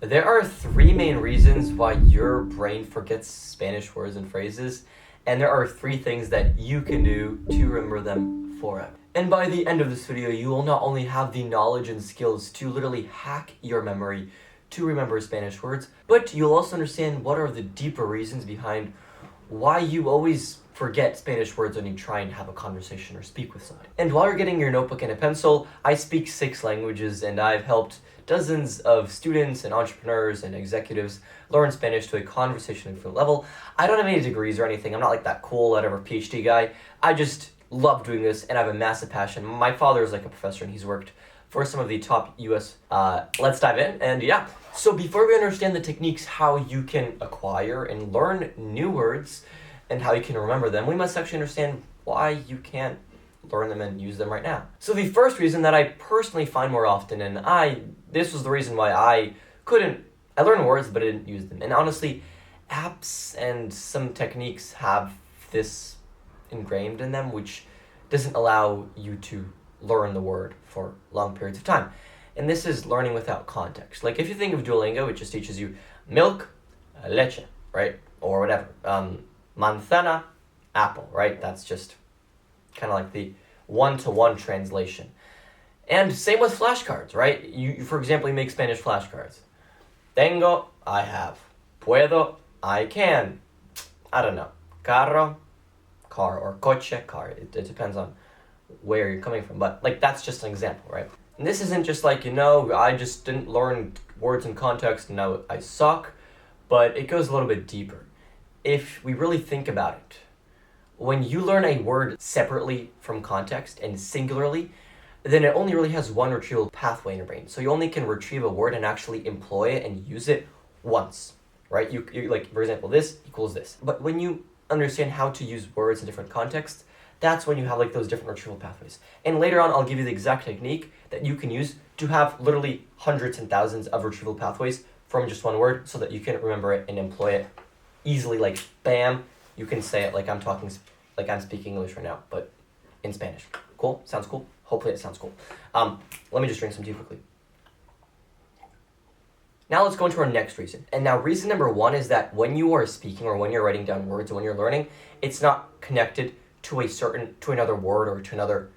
There are three main reasons why your brain forgets Spanish words and phrases, and there are three things that you can do to remember them forever. And by the end of this video, you will not only have the knowledge and skills to literally hack your memory to remember Spanish words, but you'll also understand what are the deeper reasons behind why you always forget Spanish words when you try and have a conversation or speak with somebody. And while you're getting your notebook and a pencil, I speak 6 languages and I've helped dozens of students and entrepreneurs and executives learn Spanish to a conversationally fluent level. I don't have any degrees or anything. I'm not like that cool, whatever, PhD guy. I just love doing this and I have a massive passion. My father is like a professor and he's worked for some of the top US. Let's dive in and yeah. So before we understand the techniques, how you can acquire and learn new words and how you can remember them, we must actually understand why you can't learn them and use them right now. So the first reason that I personally find more often, and this was the reason why I learned words but I didn't use them. And honestly, apps and some techniques have this ingrained in them, which doesn't allow you to learn the word for long periods of time. And this is learning without context. Like if you think of Duolingo, it just teaches you milk, leche, right? Or whatever. Manzana, apple, right? That's just kind of like the one-to-one translation. And same with flashcards, right? You for example, you make Spanish flashcards. Tengo, I have. Puedo, I can. I don't know. Carro, car, or coche, car. It depends on where you're coming from. But like that's just an example, right? And this isn't just like, I just didn't learn words in context and now I suck. But it goes a little bit deeper. If we really think about it, when you learn a word separately from context and singularly, then it only really has one retrieval pathway in your brain. So you only can retrieve a word and actually employ it and use it once, right? You like, for example, this equals this. But when you understand how to use words in different contexts, that's when you have like those different retrieval pathways. And later on, I'll give you the exact technique that you can use to have literally hundreds and thousands of retrieval pathways from just one word so that you can remember it and employ it easily, like bam, you can say it like I'm speaking English right now, but in Spanish. Cool? Sounds cool? Hopefully it sounds cool. Let me just drink some tea quickly. Now let's go into our next reason. And now reason number 1 is that when you are speaking or when you're writing down words or when you're learning, it's not connected to another word or to another,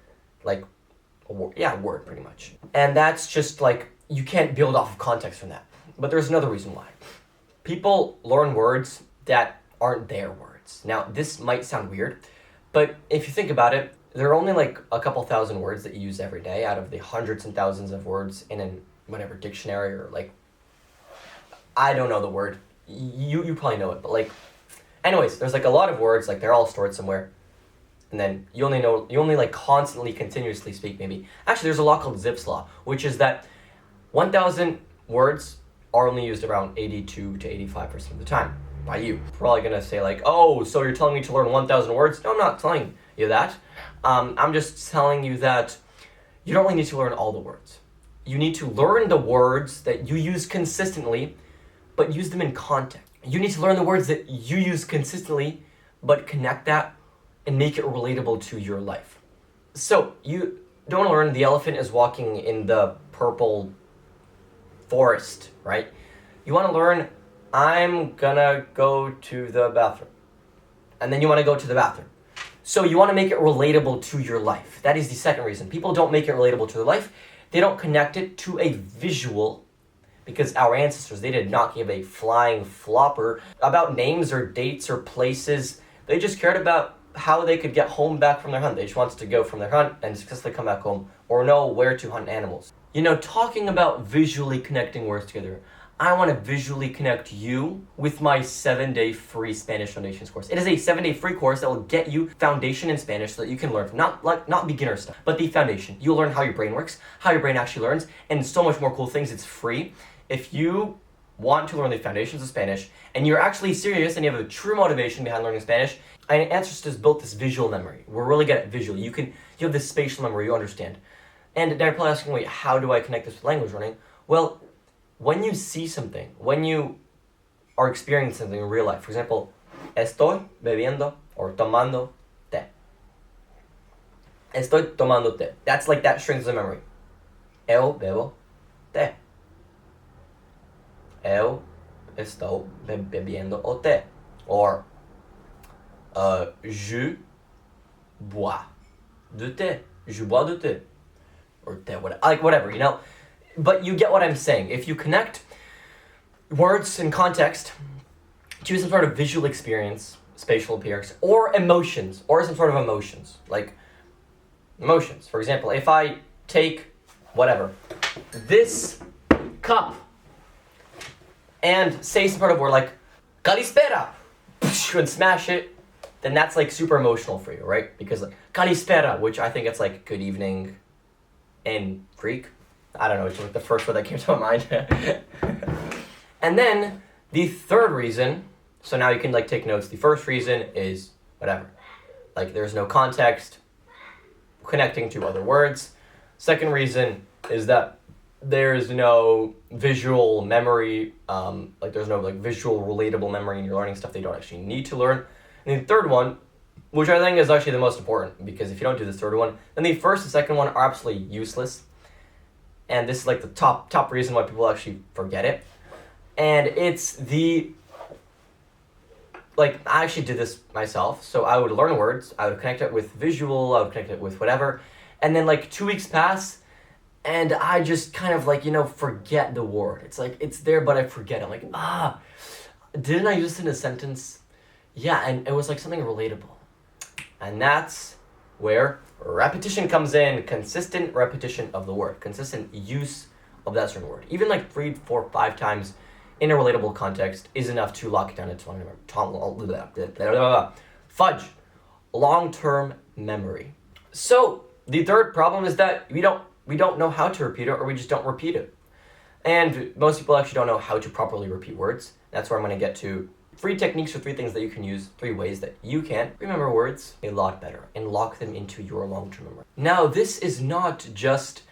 word pretty much. And that's just like, you can't build off of context from that. But there's another reason why. People learn words that aren't their words. Now, this might sound weird, but if you think about it, there are only like a couple thousand words that you use every day out of the hundreds and thousands of words in an whatever dictionary or like, I don't know the word. You probably know it, but like, anyways, there's like a lot of words, like they're all stored somewhere. And then you only like constantly, continuously speak maybe. Actually, there's a law called Zipf's law, which is that 1,000 words are only used around 82 to 85% of the time by you. Probably gonna say like, oh, so you're telling me to learn 1,000 words? No, I'm not telling you that. I'm just telling you that you don't really need to learn all the words. You need to learn the words that you use consistently, but use them in context. You need to learn the words that you use consistently, but connect that and make it relatable to your life. So you don't learn the elephant is walking in the purple forest, right? You want to learn, I'm gonna go to the bathroom. And then you want to go to the bathroom. So you want to make it relatable to your life. That is the second reason. People don't make it relatable to their life. They don't connect it to a visual, because our ancestors, they did not give a flying flopper about names or dates or places. They just cared about how they could get home back from their hunt. They just wanted to go from their hunt and successfully come back home or know where to hunt animals. Talking about visually connecting words together, I want to visually connect you with my 7-day free Spanish Foundations course. It is a 7-day free course that will get you foundation in Spanish so that you can learn, not beginner stuff, but the foundation. You'll learn how your brain works, how your brain actually learns, and so much more cool things. It's free. If you want to learn the foundations of Spanish, and you're actually serious and you have a true motivation behind learning Spanish, and Answers has built this visual memory. We're really good at visual. You have this spatial memory, you understand. And they're probably asking, wait, how do I connect this with language learning? Well, when you see something, when you are experiencing something in real life, for example, estoy bebiendo or tomando té. Estoy tomando té. That's like that strengthens the memory. Eu bebo té. Eu estou bebiendo o té. Or, je bois du thé. Je bois du thé. Or thé, whatever, you know? But you get what I'm saying. If you connect words in context to some sort of visual experience, spatial appearance, or emotions, or some sort of emotions, like emotions. For example, if I take, whatever, this cup and say some sort of word like Kalispera and smash it, then that's like super emotional for you, right? Because like Kalispera, which I think it's like good evening in Greek. I don't know, it's like the first word that came to my mind. And then the third reason, so now you can like take notes. The first reason is whatever. Like there's no context connecting to other words. Second reason is that there's no visual memory, like there's no like visual relatable memory and you're learning stuff they don't actually need to learn. And the third one, which I think is actually the most important, because if you don't do this third one, then the first and second one are absolutely useless. And this is like the top reason why people actually forget it. And it's the, like, I actually did this myself. So I would learn words, I would connect it with visual, I would connect it with whatever. And then like 2 weeks pass, and I just kind of like, you know, forget the word. It's like, it's there, but I forget it. I'm like, didn't I use it in a sentence? Yeah, and it was like something relatable. And that's where repetition comes in. Consistent repetition of the word. Consistent use of that certain word. Even like 3, 4, 5 times in a relatable context is enough to lock it down into fudge. Long-term memory. So the third problem is that we don't know how to repeat it, or we just don't repeat it. And most people actually don't know how to properly repeat words. That's where I'm going to get to 3 techniques or 3 things that you can use, 3 ways that you can remember words a lot better and lock them into your long-term memory. Now, this is not just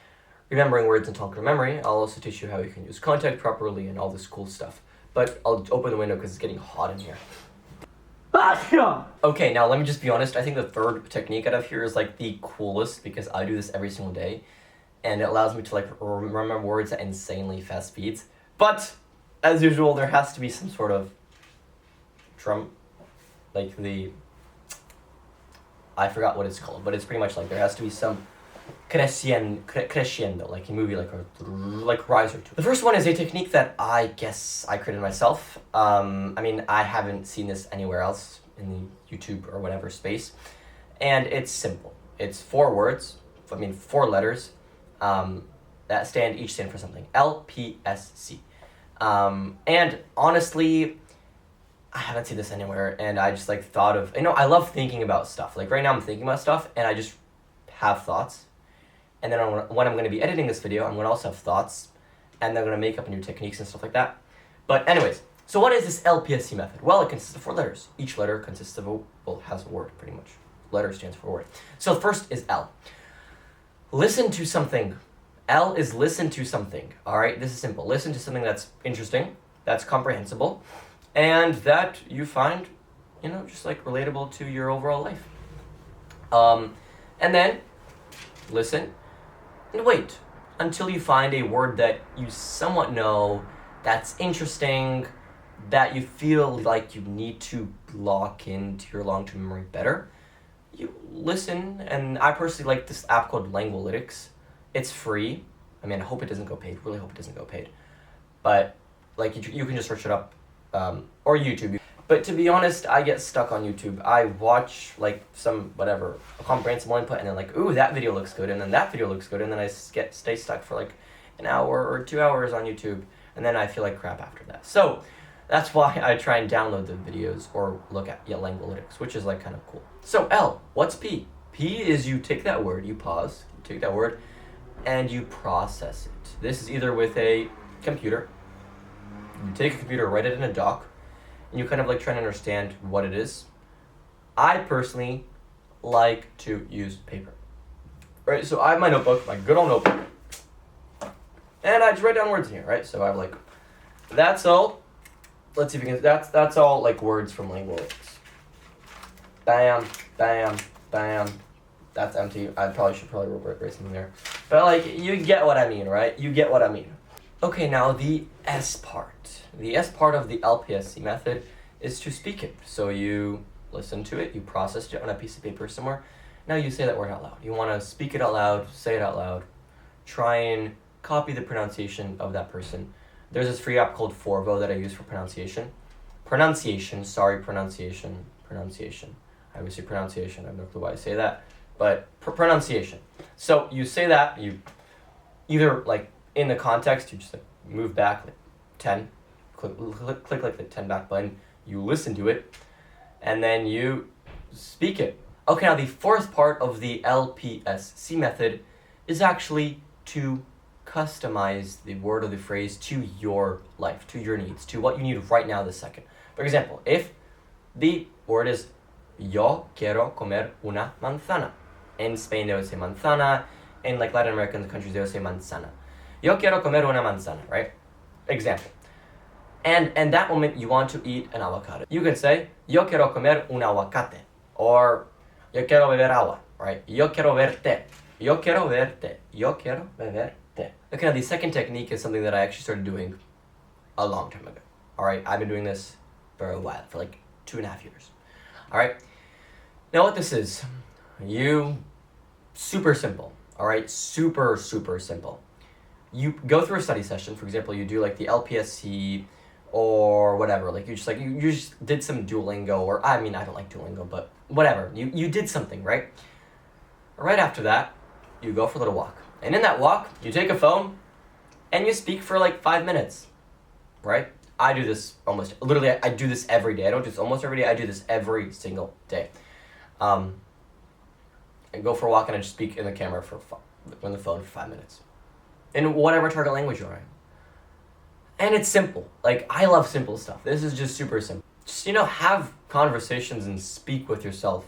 remembering words in long-term memory. I'll also teach you how you can use context properly and all this cool stuff. But I'll open the window because it's getting hot in here. Okay, now let me just be honest. I think the third technique out of here is like the coolest because I do this every single day. And it allows me to like remember words at insanely fast speeds. But, as usual, there has to be some sort of drum, like I forgot what it's called, but it's pretty much like there has to be some crescendo, like a movie, like rise or two. The first one is a technique that I guess I created myself. I mean, I haven't seen this anywhere else in the YouTube or whatever space, and it's simple. It's 4 words, 4 letters, that each stand for something. LPSC. And honestly, I haven't seen this anywhere, and I just like thought of, I love thinking about stuff. Like right now I'm thinking about stuff, and I just have thoughts. And then when I'm going to be editing this video, I'm going to also have thoughts, and I'm going to make up new techniques and stuff like that. But anyways, so what is this LPSC method? Well, it consists of 4 letters. Each letter consists of has a word, pretty much. Letter stands for word. So first is L. Listen to something. L is listen to something. All right, this is simple. Listen to something that's interesting, that's comprehensible, and that you find, just like relatable to your overall life. And then listen and wait until you find a word that you somewhat know, that's interesting, that you feel like you need to lock into your long-term memory better. You listen, and I personally like this app called Langualytics. It's free. I mean, I hope it doesn't go paid. Really hope it doesn't go paid. But like you can just search it up, or YouTube. But to be honest, I get stuck on YouTube. I watch like a comprehensible input, and then like, ooh, that video looks good, and then that video looks good, and then I stay stuck for like an hour or 2 hours on YouTube, and then I feel like crap after that. So that's why I try and download the videos or look at Langualytics, which is like kind of cool. So L, what's P? P is you take that word, you pause, you take that word, and you process it. This is either with a computer. You take a computer, write it in a doc, and you kind of like try and understand what it is. I personally like to use paper. Right, so I have my notebook, my good old notebook, and I just write down words in here, right? So I have like, that's all. Let's see if we can, that's all like words from Langualytics. Bam, bam, bam. That's empty. I should write something there. But like, you get what I mean, right? You get what I mean. Okay, now the S part. The S part of the LPSC method is to speak it. So you listen to it, you processed it on a piece of paper somewhere. Now you say that word out loud. You want to speak it out loud, say it out loud. Try and copy the pronunciation of that person. There's this free app called Forvo that I use for pronunciation. Pronunciation. I always say pronunciation. I have no clue why I say that. But pronunciation. So you say that, you either like in the context, you just like move back like 10, click like the 10 back button, you listen to it, and then you speak it. Okay, now the fourth part of the LPSC method is actually to customize the word or the phrase to your life, to your needs, to what you need right now this second. For example, if the word is yo quiero comer una manzana. In Spain they would say manzana, in like Latin American countries they would say manzana. Yo quiero comer una manzana, right? Example. And that moment you want to eat an avocado. You can say yo quiero comer un aguacate, or yo quiero beber agua, right? Yo quiero verte. Yo quiero verte. Yo quiero beberte. Okay, now the second technique is something that I actually started doing a long time ago. Alright, I've been doing this for a while, for like 2.5 years. Alright, now what this is, super simple, alright, super simple. You go through a study session, for example, you do like the LPSC or whatever, like you just did some Duolingo, or I mean, I don't like Duolingo, but whatever, you did something, right? Right after that, you go for a little walk. And in that walk, you take a phone and you speak for like 5 minutes, right? I do this I do this every day. I don't do this almost every day, I do this every single day. I go for a walk and I just speak in the camera on the phone for 5 minutes. In whatever target language you're in. And it's simple. Like, I love simple stuff. This is just super simple. Just, have conversations and speak with yourself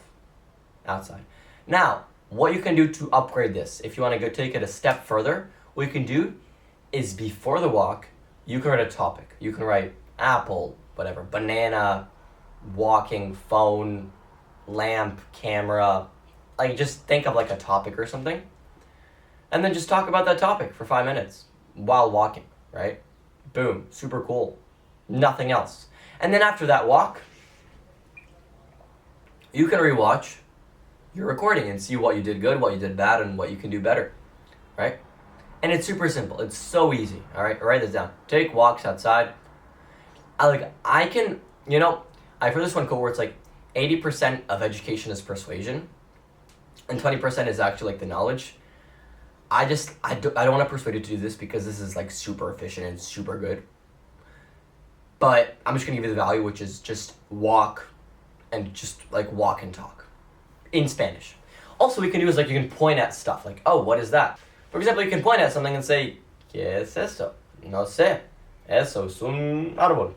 outside. Now, what you can do to upgrade this, if you want to go take it a step further, what you can do is before the walk, you can write a topic. You can write apple, whatever, banana, walking, phone, lamp, camera. Like, just think of like a topic or something. And then just talk about that topic for 5 minutes while walking, right? Boom, super cool. Nothing else. And then after that walk, you can rewatch your recording and see what you did good, what you did bad, and what you can do better, right? And it's super simple. It's so easy, all right? Write this down. Take walks outside. I've heard this one quote where it's like 80% of education is persuasion and 20% is actually like the knowledge. I don't want to persuade you to do this because this is like super efficient and super good. But I'm just going to give you the value, which is just walk and just like walk and talk in Spanish. Also, what you can do is like you can point at stuff like, oh, what is that? For example, you can point at something and say, ¿Qué es esto? No sé. Eso es un árbol.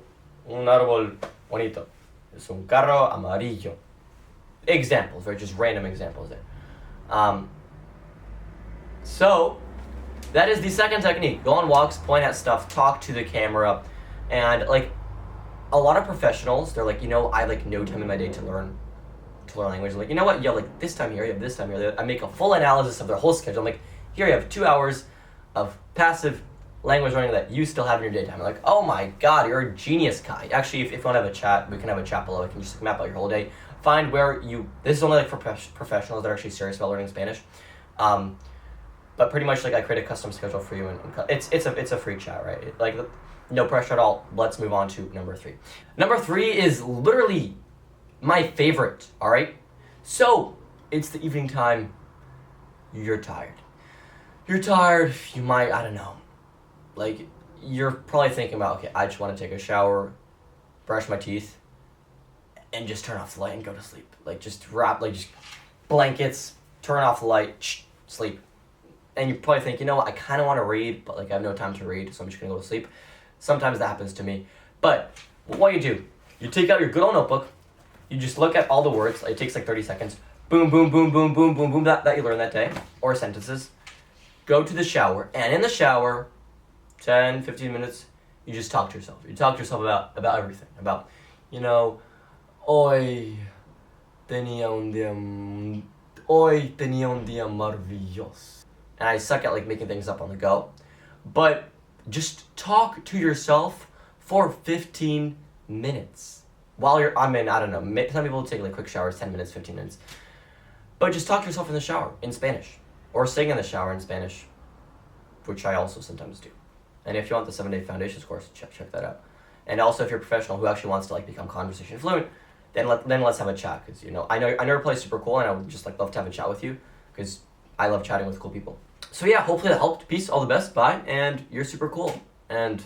Un árbol bonito. Es un carro amarillo. Examples, right? Just random examples there. So, that is the second technique. Go on walks, point at stuff, talk to the camera, and like a lot of professionals, they're like, I have like no time in my day to learn language. I'm like, you know what? You have like this time here, you have this time here. I make a full analysis of their whole schedule. I'm like, here you have 2 hours of passive language learning that you still have in your daytime. I'm like, oh my god, you're a genius, Kai. Actually, if you want to have a chat, we can have a chat below. I can just map out your whole day. Find where this is only like for professionals that are actually serious about learning Spanish. But pretty much like I create a custom schedule for you, and it's a free chat, right? Like no pressure at all. Let's move on to number 3. Number 3 is literally my favorite. All right, so it's the evening time. You're tired. You might, I don't know. Like you're probably thinking about, okay, I just want to take a shower, brush my teeth, and just turn off the light and go to sleep. Like just blankets, turn off the light, sleep. And you probably think, I kind of want to read, but like I have no time to read, so I'm just going to go to sleep. Sometimes that happens to me. But what you take out your good old notebook, you just look at all the words, it takes like 30 seconds, boom, boom, boom, boom, boom, boom, boom, that you learned that day, or sentences. Go to the shower, and in the shower, 10, 15 minutes, you just talk to yourself. You talk to yourself about everything. About, hoy tenía un día maravilloso. And I suck at like making things up on the go. But Just talk to yourself for 15 minutes. While you're, I don't know, some people take like quick showers, 10 minutes, 15 minutes. But just talk to yourself in the shower in Spanish. Or sing in the shower in Spanish, which I also sometimes do. And if you want the 7-day foundations course, check that out. And also if you're a professional who actually wants to like become conversation fluent, then let's have a chat. Because, you know, I know your play is super cool and I would just like love to have a chat with you. Because I love chatting with cool people. So yeah, hopefully that helped. Peace, all the best, bye, and you're super cool. And